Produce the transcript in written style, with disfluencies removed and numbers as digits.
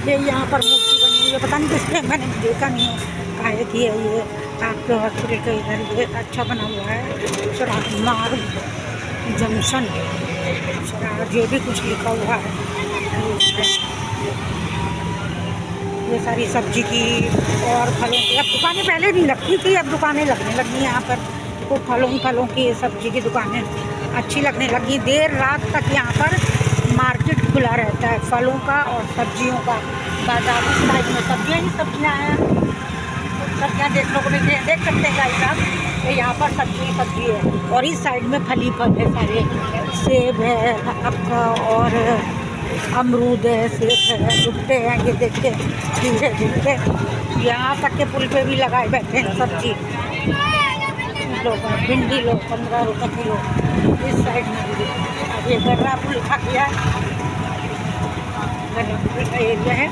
ये यहाँ पर मूर्ति बनी हुई है, पता नहीं किसने, मैंने देखा नहीं है काहे की है ये। आपके हॉस्पिटल के इधर ये अच्छा बना हुआ है, शराब मार्ग जंक्शन, शराब ये भी कुछ लिखा हुआ है। ये सारी सब्जी की और फलों की, अब दुकानें पहले नहीं लगती थी, अब दुकानें लगने लगी यहाँ पर। तो फलों की सब्जी की दुकानें अच्छी लगने लगी। देर रात तक यहाँ पर मार्केट खुला रहता है फलों का और सब्जियों का। बाजार साइड में सब्जियाँ ही सब्जियाँ हैं, सब्जियाँ देखने को मिलती हैं, देख सकते हैं गाइस आप, तो यहाँ पर सब्जी है। और इस साइड में फल ही फल है सारे, सेब है आपका और अमरूद है, सेब है, भुट्टे हैं, ये देखते खीरे भुट्टे। यहाँ तक के पुल पे भी लगाए बैठे हैं सब्जी। लोग भिंडी लोग 15 रुपये किलो। इस साइड में भी अब ये गर्रा पुल खा गया, गर्रा पुल का एरिया है।